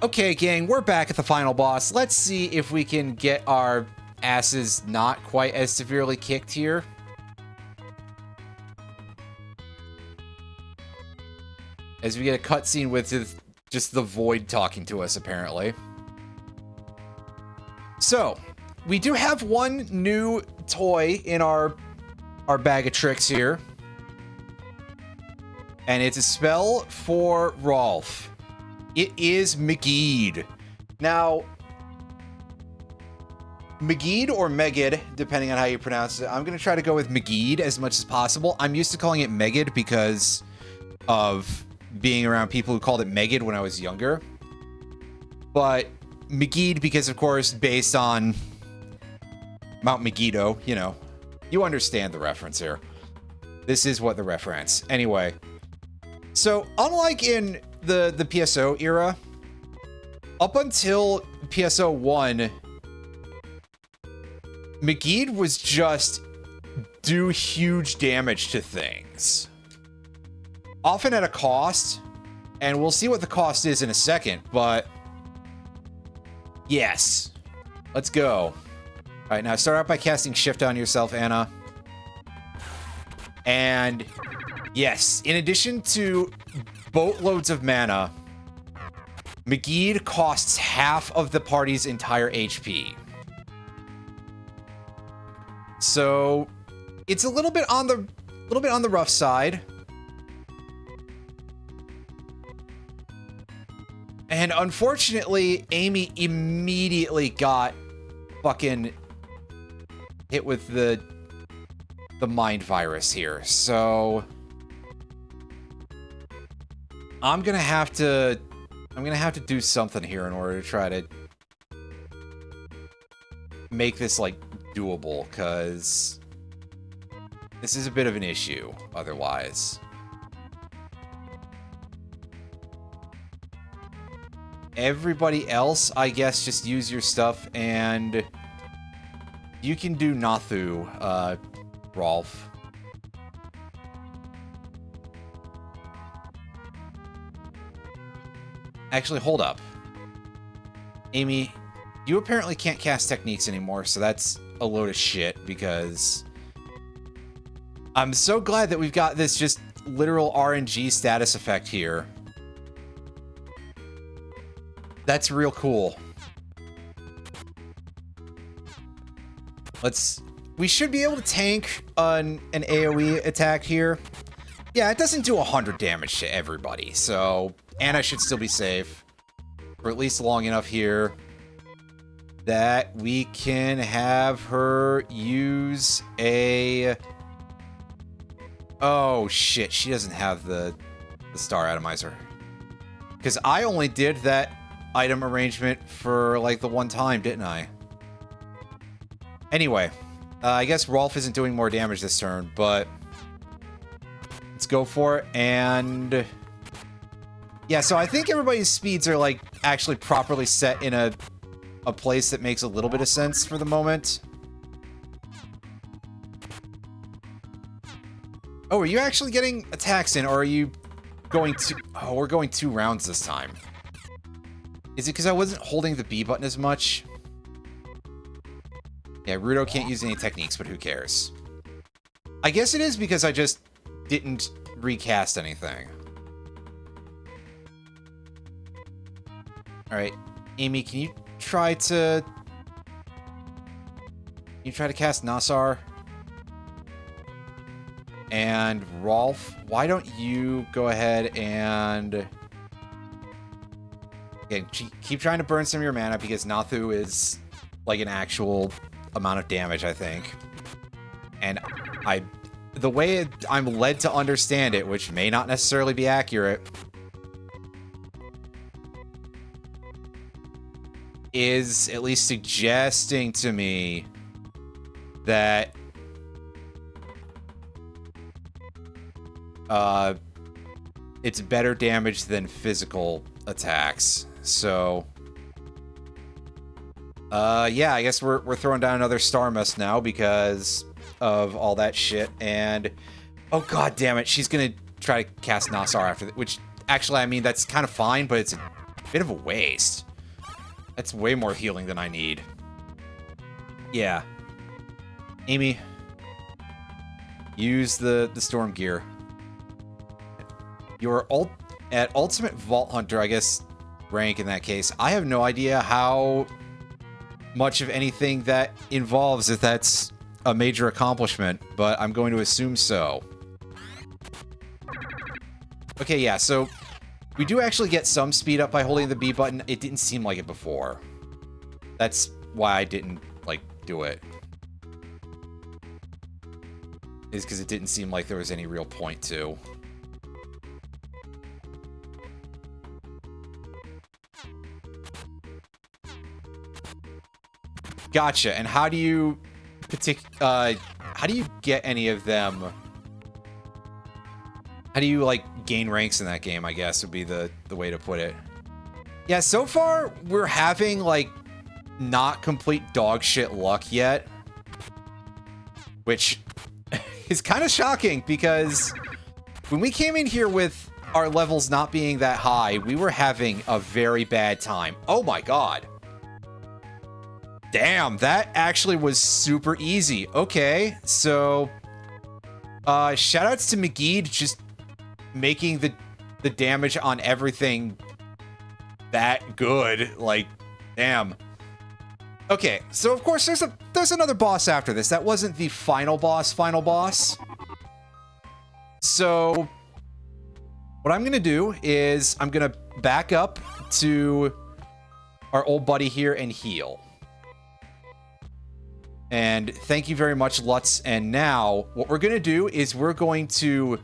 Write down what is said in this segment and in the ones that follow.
Okay, gang, we're back at the final boss. Let's see if we can get our asses not quite as severely kicked here. As we get a cutscene with just the void talking to us, apparently. So, we do have one new toy in our bag of tricks here. And it's a spell for Rolf. It is Megid. Now, Megid or Megid, depending on how you pronounce it. I'm going to try to go with Megid as much as possible. I'm used to calling it Megid because of being around people who called it Megid when I was younger. But Megid because, of course, based on Mount Megiddo, you know. You understand the reference here. This is what the reference. Anyway. So, unlike in the PSO era, up until PSO 1, Megid was just do huge damage to things. Often at a cost, and we'll see what the cost is in a second, but yes. Let's go. Alright, now start out by casting Shift on yourself, Anna. And yes, in addition to boatloads of mana, Megid costs half of the party's entire HP. So it's a little bit on the rough side. And unfortunately, Amy immediately got fucking hit with the mind virus here. So I'm gonna have to do something here in order to try to make this like doable, because this is a bit of an issue otherwise. Everybody else, I guess, just use your stuff, and you can do Nathu, Rolf. Actually, hold up. Amy, you apparently can't cast techniques anymore, so that's a load of shit, because I'm so glad that we've got this just literal RNG status effect here. That's real cool. We should be able to tank an AoE attack here. Yeah, it doesn't do 100 damage to everybody, so Anna should still be safe. For at least long enough here that we can have her use a... Oh, shit. She doesn't have the Star Atomizer. Because I only did that item arrangement for, like, the one time, didn't I? Anyway, I guess Rolf isn't doing more damage this turn, but let's go for it. And yeah, so I think everybody's speeds are, like, actually properly set in a place that makes a little bit of sense for the moment. Oh, are you actually getting attacks in, or are you going to... Oh, we're going 2 rounds this time. Is it because I wasn't holding the B button as much? Yeah, Rudo can't use any techniques, but who cares? I guess it is because I just didn't recast anything. Alright, Amy, can you try to... cast Nassar? And Rolf, why don't you go ahead and... Okay, keep trying to burn some of your mana, because Nathu is like an actual amount of damage, I think. And the way I'm led to understand it, which may not necessarily be accurate, is at least suggesting to me that it's better damage than physical attacks. So yeah, I guess we're throwing down another star mess now because of all that shit. And oh god damn it, she's gonna try to cast Nassar after that, which actually, I mean, that's kind of fine, but it's Bit of a waste. That's way more healing than I need. Yeah. Amy, use the storm gear. You're at Ultimate Vault Hunter, I guess, rank in that case. I have no idea how much of anything that involves if that's a major accomplishment, but I'm going to assume so. Okay, yeah, so we do actually get some speed up by holding the B button. It didn't seem like it before. That's why I didn't, like, do it. Is because it didn't seem like there was any real point to. Gotcha. And how do you how do you get any of them? How do you, like, gain ranks in that game, I guess, would be the way to put it. Yeah, so far, we're having, like, not complete dog shit luck yet. Which is kind of shocking, because when we came in here with our levels not being that high, we were having a very bad time. Oh my god. Damn, that actually was super easy. Okay, so shoutouts to Megid just making the damage on everything that good. Like, damn. Okay, so of course there's another boss after this. That wasn't the final boss. So what I'm gonna do is I'm gonna back up to our old buddy here and heal. And thank you very much, Lutz. And now what we're gonna do is we're going to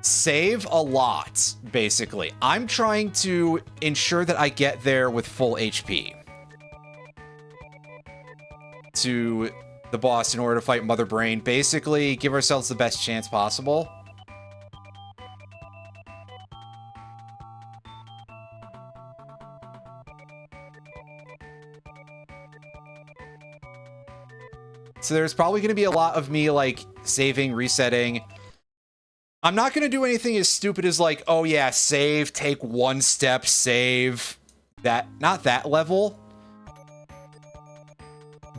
save a lot, basically. I'm trying to ensure that I get there with full HP to the boss in order to fight Mother Brain. Basically, give ourselves the best chance possible. So there's probably going to be a lot of me, like, saving, resetting. I'm not going to do anything as stupid as, like, oh yeah, save, take one step, save. That, not that level.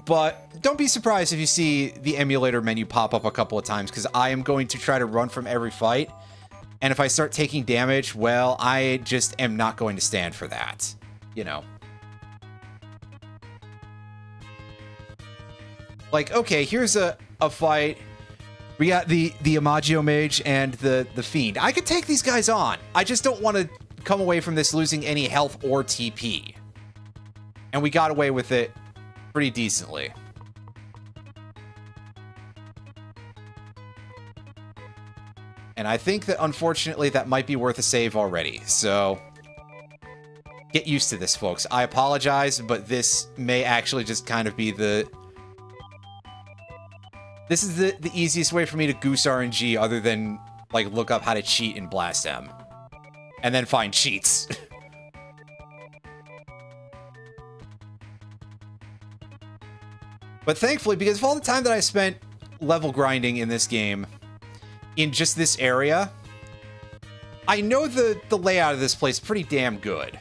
But don't be surprised if you see the emulator menu pop up a couple of times, because I am going to try to run from every fight. And if I start taking damage, well, I just am not going to stand for that. You know. Like, okay, here's a fight. We got the Imagio Mage and the Fiend. I could take these guys on. I just don't want to come away from this losing any health or TP. And we got away with it pretty decently. And I think that, unfortunately, that might be worth a save already. So, get used to this, folks. I apologize, but this may actually just kind of be the... This is the easiest way for me to goose RNG other than, like, look up how to cheat in Blast M. And then find cheats. But thankfully, because of all the time that I spent level grinding in this game, in just this area, I know the layout of this place pretty damn good.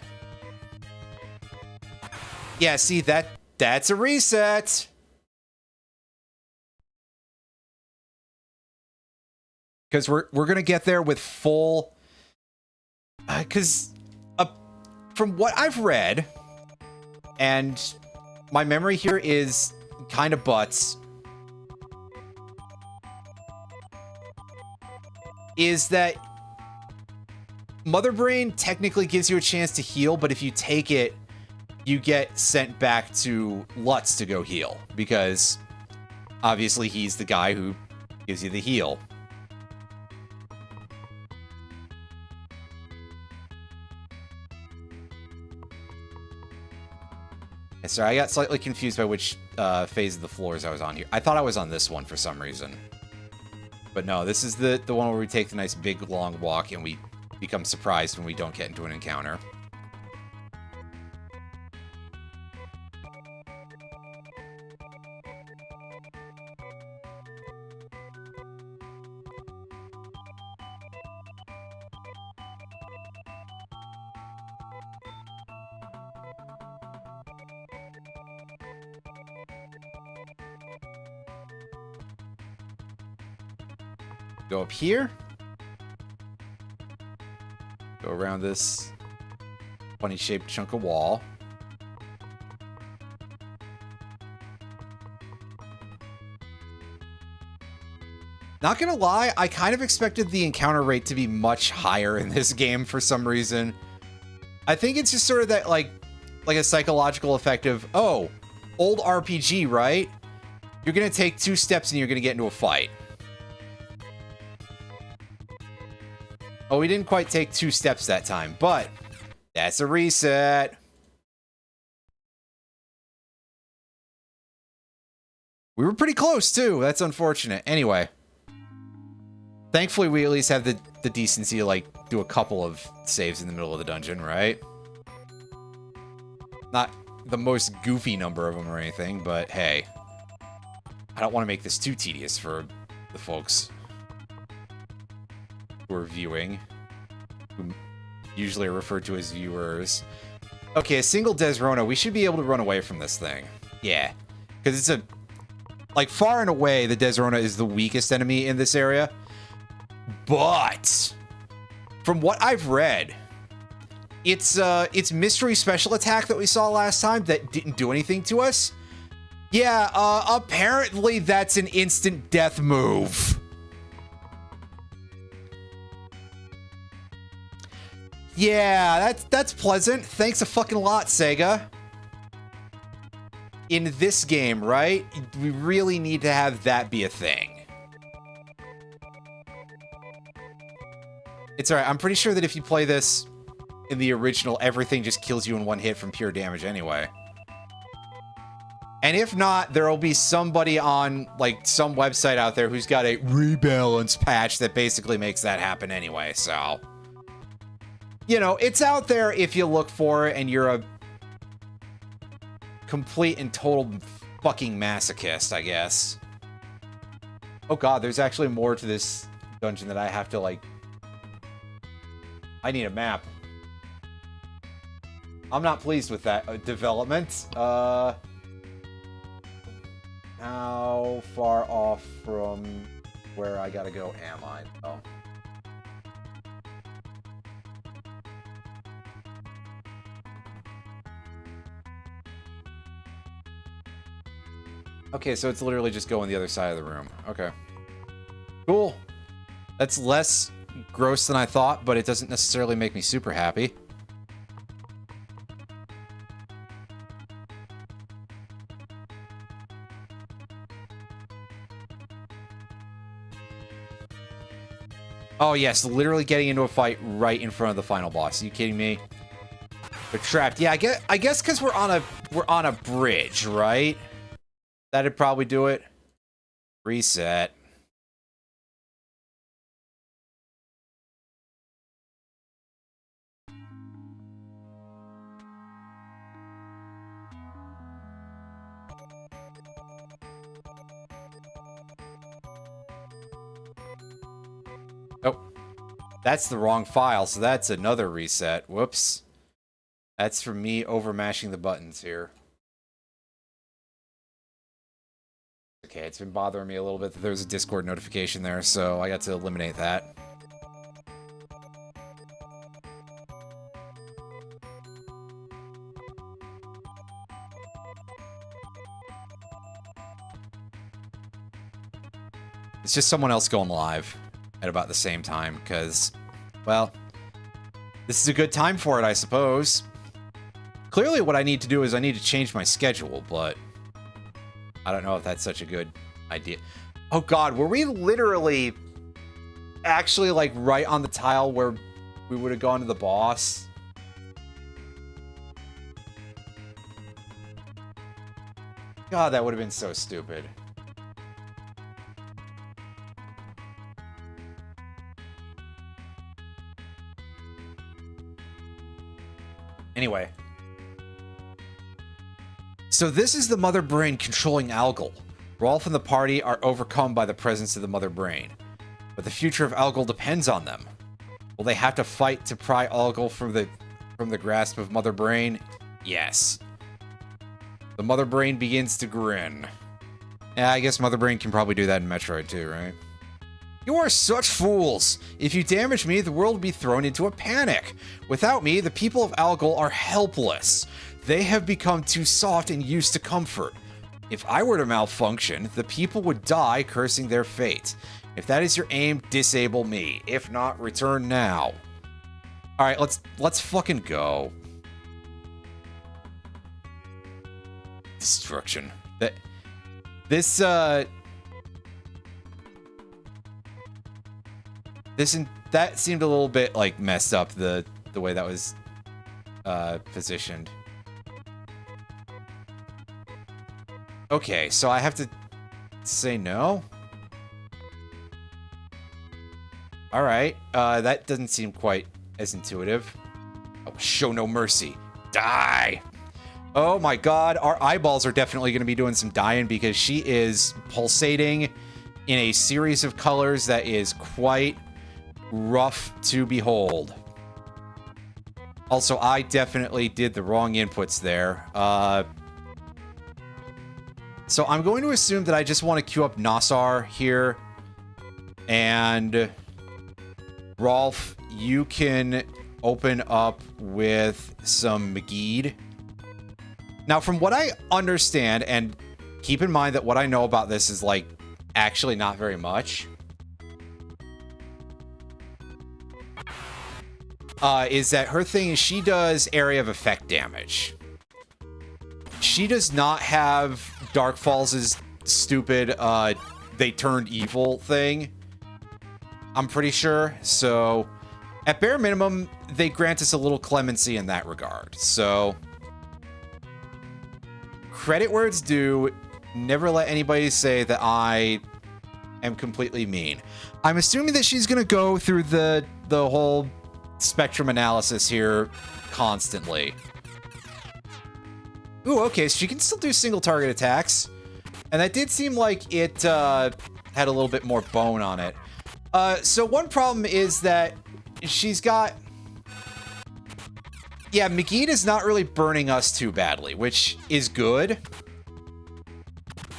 Yeah, see, that's a reset. Because we're going to get there with full... Because from what I've read, and my memory here is kind of butts, is that Mother Brain technically gives you a chance to heal, but if you take it, you get sent back to Lutz to go heal. Because, obviously, he's the guy who gives you the heal. Sorry, I got slightly confused by which phase of the floors I was on here. I thought I was on this one for some reason. But no, this is the one where we take the nice big long walk and we become surprised when we don't get into an encounter. Go up here. Go around this funny shaped chunk of wall. Not gonna lie, I kind of expected the encounter rate to be much higher in this game for some reason. I think it's just sort of that, like a psychological effect of, oh, old RPG, right? You're gonna take 2 steps and you're gonna get into a fight. Oh, we didn't quite take 2 steps that time, but that's a reset. We were pretty close, too. That's unfortunate. Anyway. Thankfully, we at least have the decency to, like, do a couple of saves in the middle of the dungeon, right? Not the most goofy number of them or anything, but hey. I don't want to make this too tedious for the folks who are viewing, who usually are referred to as viewers. Okay, a single Desrona. We should be able to run away from this thing. Yeah. Because it's a... Like, far and away, the Desrona is the weakest enemy in this area. But from what I've read, it's mystery special attack that we saw last time that didn't do anything to us. Yeah, apparently that's an instant death move. Yeah, that's pleasant. Thanks a fucking lot, Sega. In this game, right? We really need to have that be a thing. It's alright, I'm pretty sure that if you play this in the original, everything just kills you in 1 hit from pure damage anyway. And if not, there'll be somebody on, like, some website out there who's got a rebalance patch that basically makes that happen anyway, so... You know, it's out there if you look for it and you're a complete and total fucking masochist, I guess. Oh god, there's actually more to this dungeon that I have to, like... I need a map. I'm not pleased with that development. How far off from where I gotta go am I? Oh. Okay, so it's literally just going the other side of the room. Okay. Cool. That's less gross than I thought, but it doesn't necessarily make me super happy. Oh yes, literally getting into a fight right in front of the final boss. Are you kidding me? They're trapped. Yeah, I guess because we're on a bridge, right? That'd probably do it. Reset. Oh, that's the wrong file, so that's another reset. Whoops. That's from me overmashing the buttons here. Okay, it's been bothering me a little bit that there was a Discord notification there, so I got to eliminate that. It's just someone else going live at about the same time, because, well, this is a good time for it, I suppose. Clearly what I need to do is I need to change my schedule, but I don't know if that's such a good idea. Oh god, were we literally actually, like, right on the tile where we would have gone to the boss? God, that would have been so stupid. Anyway. So this is the Mother Brain controlling Algol. Rolf and the party are overcome by the presence of the Mother Brain. But the future of Algol depends on them. Will they have to fight to pry Algol from the grasp of Mother Brain? Yes. The Mother Brain begins to grin. Yeah, I guess Mother Brain can probably do that in Metroid too, right? You are such fools! If you damage me, the world will be thrown into a panic. Without me, the people of Algol are helpless. They have become too soft and used to comfort. If I were to malfunction, the people would die cursing their fate. If that is your aim, disable me. If not, return now. Alright, let's fucking go. Destruction. That seemed a little bit like messed up, the way that was positioned. Okay, so I have to say no? Alright, that doesn't seem quite as intuitive. Oh, show no mercy. Die! Oh my god, our eyeballs are definitely going to be doing some dying because she is pulsating in a series of colors that is quite rough to behold. Also, I definitely did the wrong inputs there. So I'm going to assume that I just want to queue up Nassar here. And Rolf, you can open up with some Megid. Now, from what I understand, and keep in mind that what I know about this is, like, actually not very much, is that her thing is she does area of effect damage. She does not have Dark Falls' stupid, they turned evil thing. I'm pretty sure. So, at bare minimum, they grant us a little clemency in that regard. So, credit where it's due. Never let anybody say that I am completely mean. I'm assuming that she's going to go through the whole spectrum analysis here constantly. Ooh, okay, so she can still do single target attacks. And that did seem like it had a little bit more bone on it. So one problem is that she's got... Yeah, Megid is not really burning us too badly, which is good.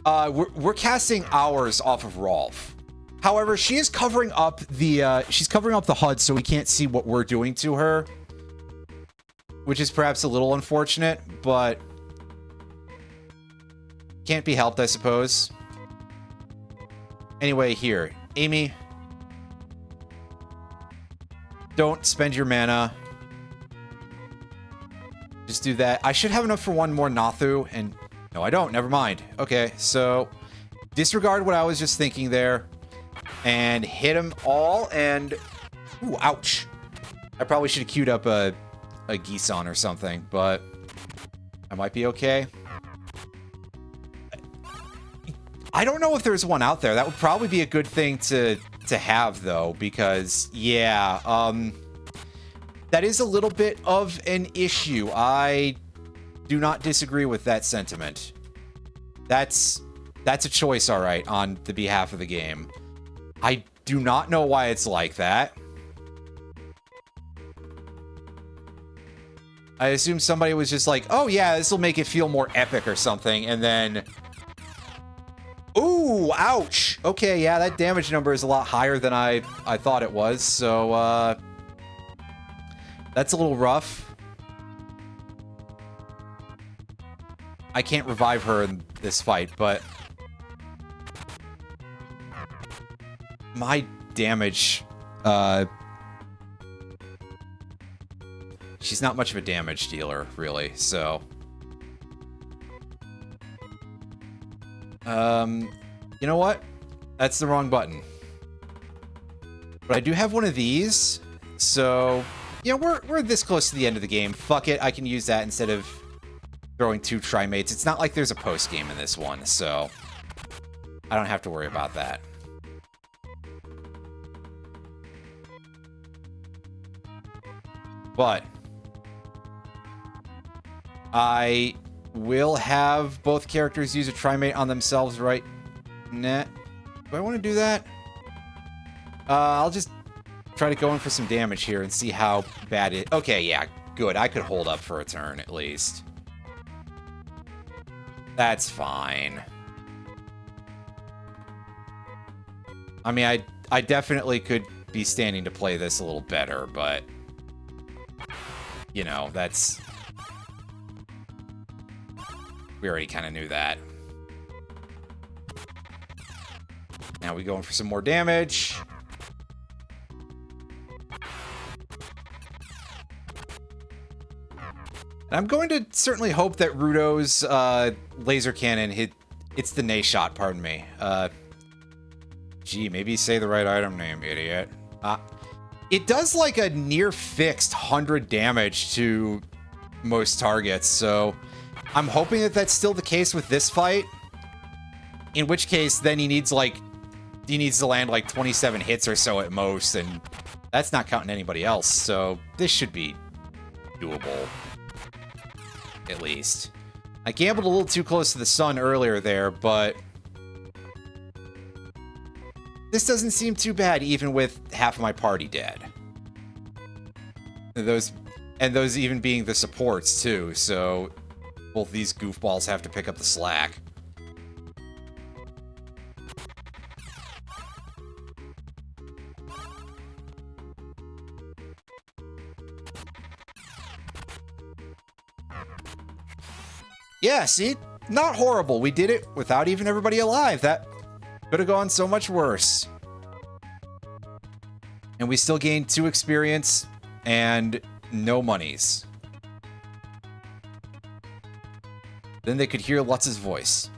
We're casting ours off of Rolf. However, she is covering up the she's covering up the HUD so we can't see what we're doing to her, which is perhaps a little unfortunate, but can't be helped, I suppose. Anyway, here, Amy, don't spend your mana. Just do that. I should have enough for one more Nathu, and no, I don't. Never mind. Okay, so disregard what I was just thinking there, and hit them all. And ooh, ouch! I probably should have queued up a Gisan or something, but I might be okay. I don't know if there's one out there. That would probably be a good thing to have, though, because yeah, that is a little bit of an issue. I do not disagree with that sentiment. That's a choice, all right, on the behalf of the game. I do not know why it's like that. I assume somebody was just like, oh yeah, this will make it feel more epic or something, and then... Ooh, ouch! Okay, yeah, that damage number is a lot higher than I thought it was, so, that's a little rough. I can't revive her in this fight, but... my damage, she's not much of a damage dealer, really, so... you know what? That's the wrong button. But I do have one of these, so... You know, we're this close to the end of the game. Fuck it, I can use that instead of throwing 2 Trimates. It's not like there's a post-game in this one, so... I don't have to worry about that. But... I will have both characters use a Trimate on themselves right... Nah. Do I want to do that? I'll just try to go in for some damage here and see how bad it... Okay, yeah, good. I could hold up for a turn, at least. That's fine. I mean, I I definitely could be standing to play this a little better, but you know, that's... We already kind of knew that. Now we going for some more damage. And I'm going to certainly hope that Rudo's laser cannon it's the nay shot, pardon me. Gee, maybe say the right item name, idiot. It does like a near fixed 100 damage to most targets, so I'm hoping that that's still the case with this fight. In which case, then he needs to land like 27 hits or so at most, and that's not counting anybody else, so this should be doable. At least. I gambled a little too close to the sun earlier there, but this doesn't seem too bad even with half of my party dead. Those even being the supports too, so both these goofballs have to pick up the slack. Yeah, see? Not horrible. We did it without even everybody alive. That could have gone so much worse. And we still gained 2 experience and no monies. Then they could hear Lutz's voice.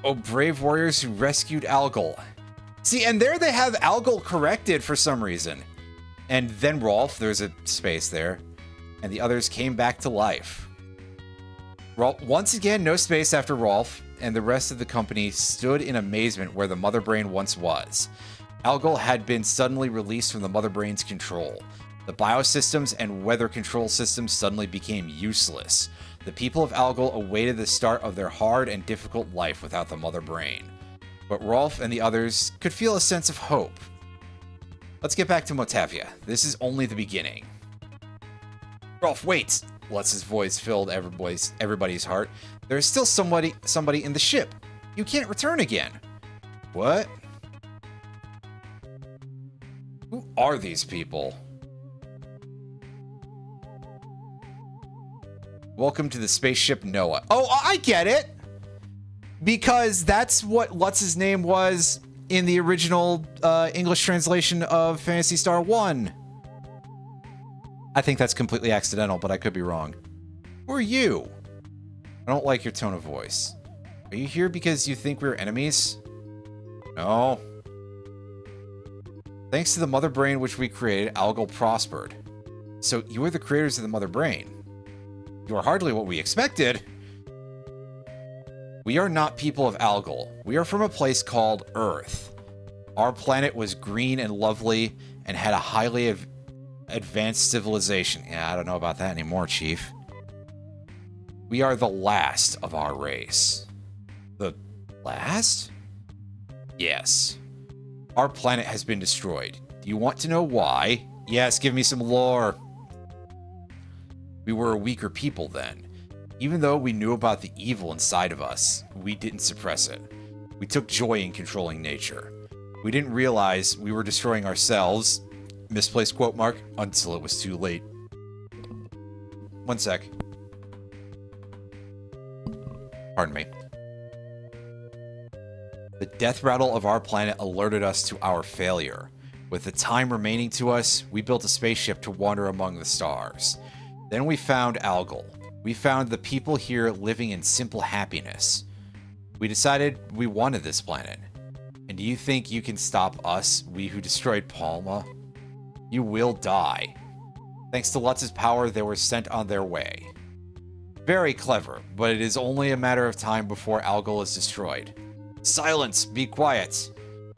Oh, brave warriors who rescued Algol. See, and there they have Algol corrected for some reason. And then Rolf, there's a space there, and the others came back to life. Once again, no space after Rolf, and the rest of the company stood in amazement where the Mother Brain once was. Algol had been suddenly released from the Mother Brain's control. The biosystems and weather control systems suddenly became useless. The people of Algol awaited the start of their hard and difficult life without the Mother Brain. But Rolf and the others could feel a sense of hope. Let's get back to Motavia. This is only the beginning. Rolf, wait! Lutz's voice filled everybody's heart. There's still somebody in the ship. You can't return again. What? Who are these people? Welcome to the spaceship Noah. Oh, I get it! Because that's what Lutz's name was in the original English translation of Phantasy Star 1. I think that's completely accidental, but I could be wrong. Who are you? I don't like your tone of voice. Are you here because you think we're enemies? No. Thanks to the Mother Brain which we created, Algol prospered. So you are the creators of the Mother Brain. You are hardly what we expected. We are not people of Algol. We are from a place called Earth. Our planet was green and lovely and had a highly advanced civilization. Yeah, I don't know about that anymore, Chief. We are the last of our race. The last? Yes. Our planet has been destroyed. Do you want to know why? Yes, give me some lore. We were a weaker people then. Even though we knew about the evil inside of us, we didn't suppress it. We took joy in controlling nature. We didn't realize we were destroying ourselves, misplaced quote mark, until it was too late. One sec. Pardon me. The death rattle of our planet alerted us to our failure. With the time remaining to us, we built a spaceship to wander among the stars. Then we found Algol. We found the people here living in simple happiness. We decided we wanted this planet. And do you think you can stop us, we who destroyed Palma? You will die. Thanks to Lutz's power, they were sent on their way. Very clever, but it is only a matter of time before Algol is destroyed. Silence! Be quiet!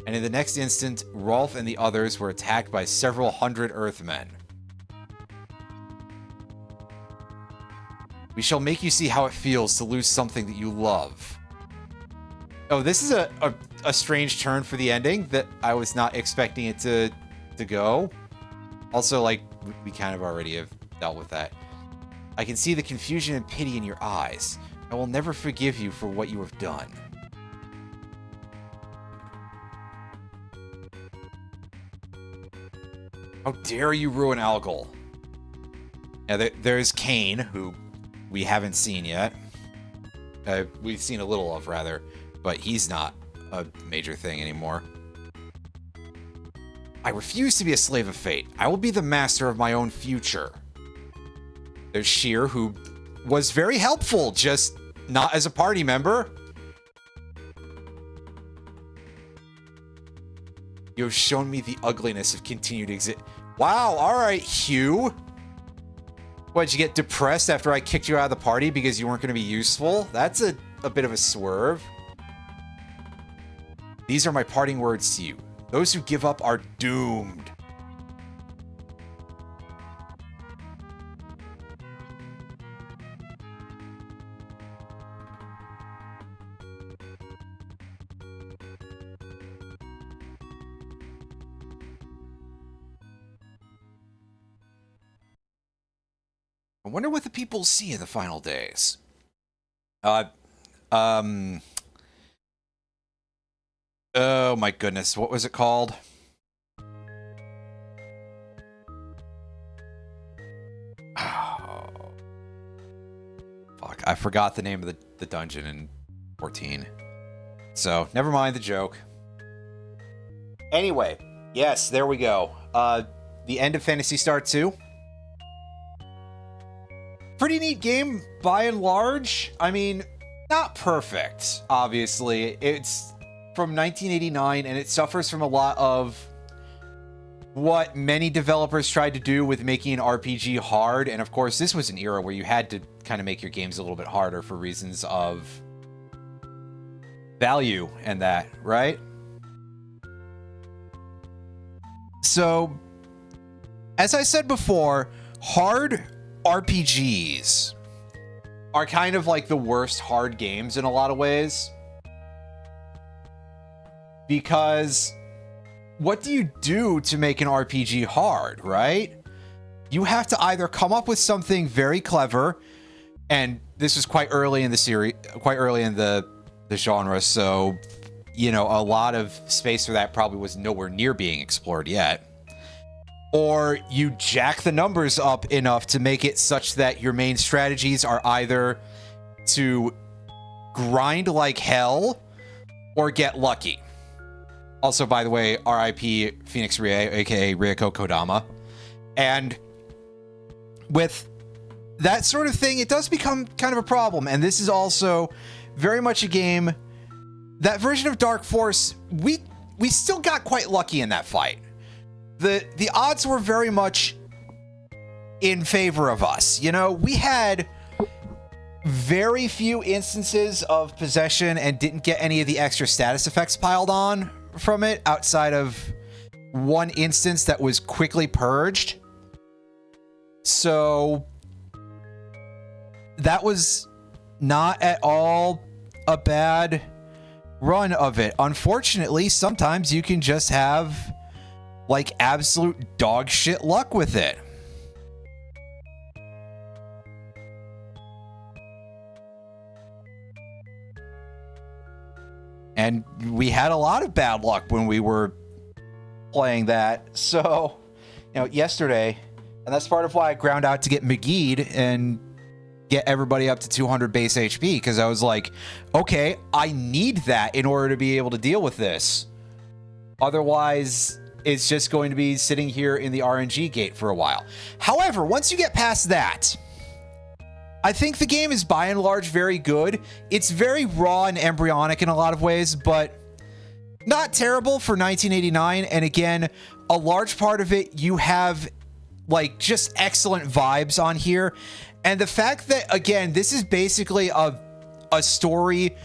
And in the next instant, Rolf and the others were attacked by several hundred Earthmen. We shall make you see how it feels to lose something that you love. Oh, this is a strange turn for the ending that I was not expecting it to go. Also, like, we kind of already have dealt with that. I can see the confusion and pity in your eyes. I will never forgive you for what you have done. How dare you ruin Algol? Yeah, there's Kane, who we haven't seen yet. We've seen a little of, rather, but he's not a major thing anymore. I refuse to be a slave of fate. I will be the master of my own future. There's Sheer, who was very helpful, just not as a party member. You have shown me the ugliness of continued exist. Wow, alright, Hugh. What, did you get depressed after I kicked you out of the party because you weren't going to be useful? That's a bit of a swerve. These are my parting words to you. Those who give up are doomed. I wonder what the people see in the final days. Oh my goodness, what was it called? Oh, fuck, I forgot the name of the dungeon in 14. So, never mind the joke. Anyway, yes, there we go. The end of Phantasy Star 2. Pretty neat game, by and large. I mean, not perfect, obviously. It's from 1989, and it suffers from a lot of what many developers tried to do with making an RPG hard. And of course, this was an era where you had to kind of make your games a little bit harder for reasons of value and that, right? So, as I said before, hard RPGs are kind of like the worst hard games in a lot of ways. Because what do you do to make an RPG hard, right? You have to either come up with something very clever, and this was quite early in the series, quite early in the genre, so, you know, a lot of space for that probably was nowhere near being explored yet. Or you jack the numbers up enough to make it such that your main strategies are either to grind like hell or get lucky. Also, by the way, RIP Phoenix Rie, aka Ryoko Kodama. And with that sort of thing, it does become kind of a problem. And this is also very much a game, that version of Dark Force, we still got quite lucky in that fight. The odds were very much in favor of us. You know, we had very few instances of possession and didn't get any of the extra status effects piled on from it, outside of one instance that was quickly purged. So that was not at all a bad run of it. Unfortunately, sometimes you can just have like absolute dog shit luck with it. And we had a lot of bad luck when we were playing that. So, you know, yesterday, and that's part of why I ground out to get Megid and get everybody up to 200 base HP, because I was like, okay, I need that in order to be able to deal with this. Otherwise, it's just going to be sitting here in the RNG gate for a while. However, once you get past that, I think the game is by and large very good. It's very raw and embryonic in a lot of ways, but not terrible for 1989. And again, a large part of it, you have like just excellent vibes on here. And the fact that, again, this is basically a story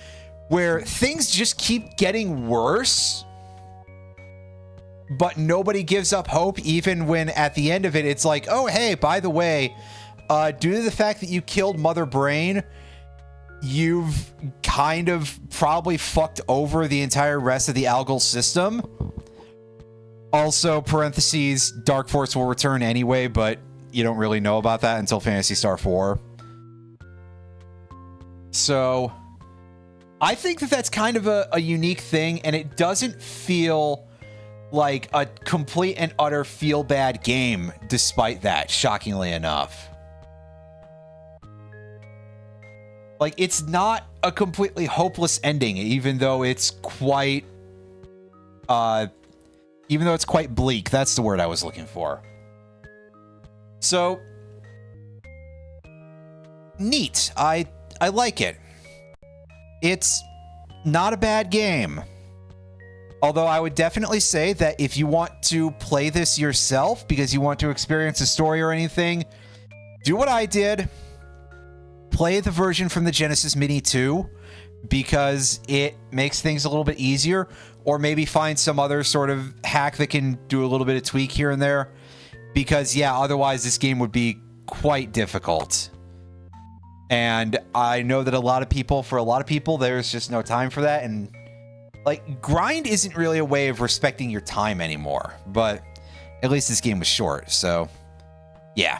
where things just keep getting worse, but nobody gives up hope, even when at the end of it, it's like, oh, hey, by the way, due to the fact that you killed Mother Brain, you've kind of probably fucked over the entire rest of the Algol system. Also, parentheses, Dark Force will return anyway, but you don't really know about that until Phantasy Star 4. So, I think that that's kind of a unique thing, and it doesn't feel like a complete and utter feel bad game despite that, shockingly enough. Like, it's not a completely hopeless ending, even though it's quite bleak. That's the word I was looking for. So neat. I like it. It's not a bad game. Although I would definitely say that if you want to play this yourself because you want to experience a story or anything, do what I did. Play the version from the Genesis Mini 2 because it makes things a little bit easier, or maybe find some other sort of hack that can do a little bit of tweak here and there, because yeah, otherwise this game would be quite difficult. And I know that for a lot of people, there's just no time for that, and like, grind isn't really a way of respecting your time anymore, but at least this game was short, so yeah.